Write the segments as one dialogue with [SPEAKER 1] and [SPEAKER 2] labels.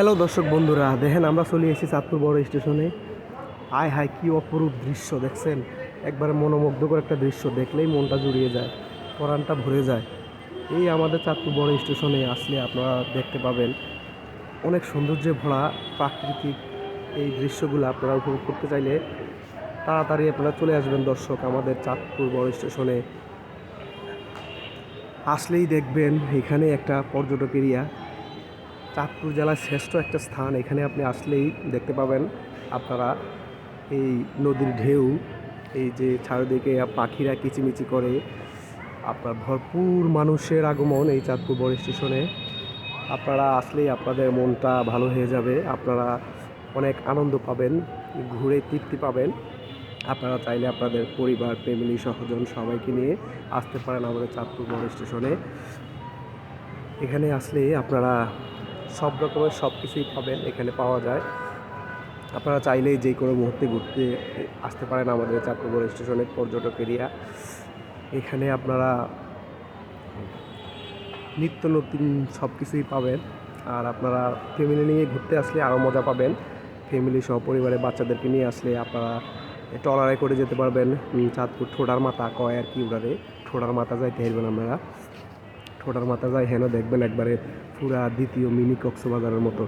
[SPEAKER 1] Hello দর্শক বন্ধুরা, দেখেন আমরা চলে এসেছি চাঁদপুর বড় স্টেশনে। আয় হায় কি অপরূপ দৃশ্য দেখছেন। একবারে মনোমুগ্ধকর একটা দৃশ্য, দেখলেই মনটা জুড়িয়ে যায়, পরাণটা ভরে যায়। এই আমাদের চাঁদপুর বড় স্টেশনে আসলে আপনারা দেখতে পাবেন অনেক সৌন্দর্যে ভরা প্রাকৃতিক এই দৃশ্যগুলো। আপনারা উপভোগ করতে চাইলে তাড়াতাড়ি আপনারা চলে আসবেন দর্শক আমাদের চাঁদপুর বড় স্টেশনে। আসলেই দেখবেন এখানে একটা পর্যটক এরিয়া, চাঁদপুর জেলার শ্রেষ্ঠ একটা স্থান। এখানে আপনি আসলেই দেখতে পাবেন আপনারা এই নদীর ঢেউ, এই যে চারিদিকে পাখিরা কিচিমিচি করে, আপনার ভরপুর মানুষের আগমন এই চাঁদপুর বড় স্টেশনে। আপনারা আসলেই আপনাদের মনটা ভালো হয়ে যাবে, আপনারা অনেক আনন্দ পাবেন, ঘুরে তৃপ্তি পাবেন। আপনারা চাইলে আপনাদের পরিবার, ফ্যামিলি, সহজন সবাইকে নিয়ে আসতে পারেন আমাদের চাঁদপুর বড় স্টেশনে। এখানে আসলে আপনারা সব রকমের সব কিছুই পাবেন, এখানে পাওয়া যায়। আপনারা চাইলেই যে কোনো মুহূর্তে ঘুরতে আসতে পারেন আমাদের চাঁদপুর বড় স্টেশনে পর্যটক এরিয়া। এখানে আপনারা নিত্য নতুন সব কিছুই পাবেন। আর আপনারা ফ্যামিলি নিয়ে ঘুরতে আসলে আরও মজা পাবেন। ফ্যামিলি সহ পরিবারে বাচ্চাদেরকে নিয়ে আসলে আপনারা ট্রলারে করে যেতে পারবেন। চাঁদপুর ঠোঁটার মাথা কয় আর কি, ওটারে ঠোঁটার মাথা যাইতে পারবেন আপনারা। ঠোঁটার মাথা যায় হেন দেখবেন একবারে পুরা দ্বিতীয় মিনি কক্সবাজারের মতো।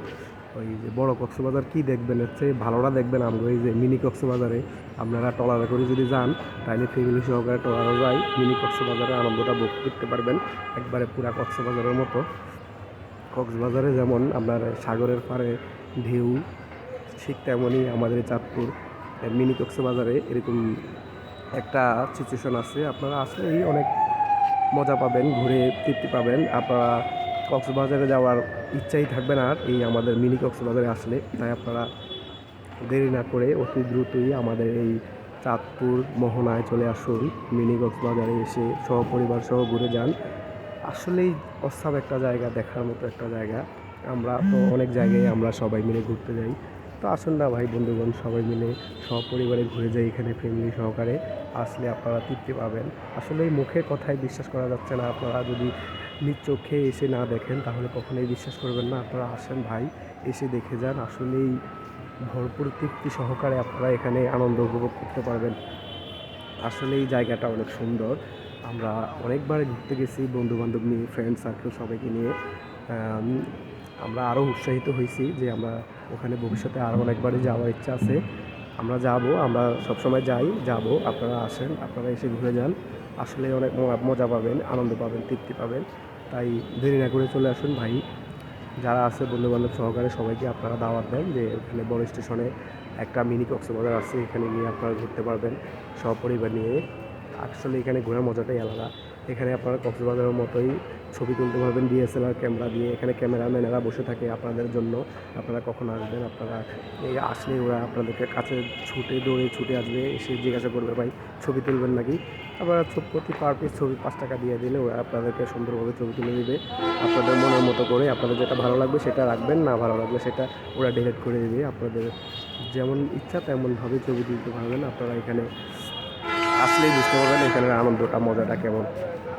[SPEAKER 1] ওই যে বড় কক্সবাজার কি দেখবেন, হচ্ছে ভালোটা দেখবেন। আমরা এই যে মিনি কক্সবাজারে আপনারা ট্রলারে করে যদি যান, তাহলে ফ্যামিলি সহকারে ট্রলারও যায়, মিনি কক্সবাজারের আনন্দটা ভোগ করতে পারবেন একবারে পুরা কক্সবাজারের মতো। কক্সবাজারে যেমন আপনার সাগরের পাড়ে ঢেউ, ঠিক তেমনই আমাদের চাঁদপুর মিনি কক্সবাজারে এরকম একটা সিচুয়েশন আছে। আপনারা আসলেই অনেক মজা পাবেন, ঘুরে তৃপ্তি পাবেন। আপনারা কক্সবাজারে যাওয়ার ইচ্ছাই থাকবে না আর এই আমাদের মিনি কক্সবাজারে আসলে। তাই আপনারা দেরি না করে অতি দ্রুতই আমাদের এই চাঁদপুর মোহনায় চলে আসুন। মিনি কক্সবাজারে এসে সহপরিবার সহ ঘুরে যান। আসলেই অসাম একটা জায়গা, দেখার মতো একটা জায়গা। আমরা তো অনেক জায়গায় আমরা সবাই মিলে ঘুরতে যাই, তো আসুন না ভাই বন্ধুগণ, সবাই মিলে সপরিবারে ঘুরে যাই এখানে ফ্যামিলি সহকারে। আসলে আপনারা তৃপ্তি পাবেন। আসলে এই মুখের কথায় বিশ্বাস করা যাচ্ছে না, আপনারা যদি নিজ চোখে এসে না দেখেন তাহলে কখনোই বিশ্বাস করবেন না। আপনারা আসেন ভাই, এসে দেখে যান। আসলেই ভরপুর তৃপ্তি সহকারে আপনারা এখানে আনন্দ উপভোগ করতে পারবেন। আসলে এই জায়গাটা অনেক সুন্দর। আমরা অনেকবার ঘুরতে গেছি বন্ধুবান্ধব নিয়ে, ফ্রেন্ড সার্কেল সবাইকে নিয়ে। আমরা আরও উৎসাহিত হয়েছি যে আমরা ওখানে ভবিষ্যতে আরও অনেকবারই যাওয়ার ইচ্ছা আছে। আমরা যাব, আমরা সবসময় যাব। আপনারা আসেন, আপনারা এসে ঘুরে যান। আসলে অনেক মজা পাবেন, আনন্দ পাবেন, তৃপ্তি পাবেন। তাই দেরি না করে চলে আসুন ভাই। যারা আছে বন্ধুবান্ধব সহকারে সবাইকে আপনারা দাওয়াত দেন যে এখানে বড় স্টেশনে একটা মিনি কক্সবাজার আছে, এখানে গিয়ে আপনারা ঘুরতে পারবেন সপরিবার নিয়ে। আসলে এখানে ঘোরার মজাটাই আলাদা। এখানে আপনারা কক্সবাজারের মতোই ছবি তুলতে পারবেন ডিএসএলআর ক্যামেরা দিয়ে। এখানে ক্যামেরাম্যানেরা বসে থাকে আপনাদের জন্য। আপনারা কখন আসবেন, আপনারা এই আসলে ওরা আপনাদেরকে কাছে দৌড়ে ছুটে আসবে, এসে জিজ্ঞাসা করবে ভাই ছবি তুলবেন নাকি। আপনারা প্রতি পার পিস ছবি 5 টাকা দিয়ে দিলে ওরা আপনাদেরকে সুন্দরভাবে ছবি তুলে দেবে আপনাদের মনের মতো করে। আপনাদের যেটা ভালো লাগবে সেটা রাখবেন, না ভালো লাগলে সেটা ওরা ডিলিট করে দেবে। আপনাদের যেমন ইচ্ছা তেমনভাবে ছবি তুলতে পারবেন। আপনারা এখানে আসলেই বুঝতে পারবেন এখানের আনন্দটা, মজাটা কেমন।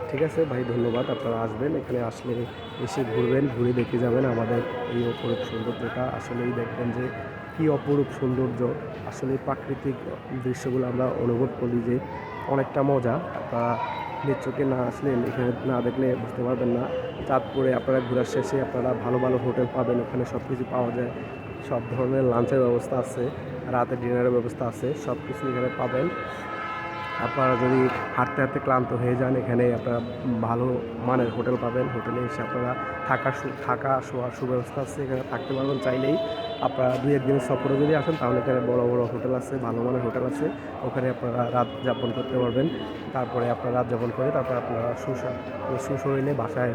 [SPEAKER 1] ঠিক আছে ভাই, ধন্যবাদ। আপনারা আসবেন, এখানে আসলে এসে ঘুরবেন, ঘুরে দেখে যাবেন আমাদের এই অপরূপ সৌন্দর্যটা। আসলেই দেখবেন যে কী অপরূপ সৌন্দর্য। আসলে প্রাকৃতিক দৃশ্যগুলো আমরা অনুভব করি যে অনেকটা মজা। আপনারা নিজ চোখে না আসলে, এখানে না দেখলে বুঝতে পারবেন না। চাঁদপুরে আপনারা ঘোরার শেষে আপনারা ভালো ভালো হোটেল পাবেন, ওখানে সব কিছু পাওয়া যায়। সব ধরনের লাঞ্চের ব্যবস্থা আছে, রাতে ডিনারের ব্যবস্থা আছে, সব কিছু এখানে পাবেন। আপনারা যদি হাঁটতে হাঁটতে ক্লান্ত হয়ে যান, এখানে আপনারা ভালো মানের হোটেল পাবেন। হোটেলে এসে আপনারা থাকা শোয়ার সুব্যবস্থা আছে, এখানে থাকতে পারবেন চাইলেই। আপনারা 2-1 দিনের সফরে যদি আসেন তাহলে এখানে বড় বড় হোটেল আছে, ভালো মানের হোটেল আছে, ওখানে আপনারা রাত যাপন করতে পারবেন। তারপরে আপনারা রাত যাপন করে তারপর আপনারা সুশরীরে বাসায়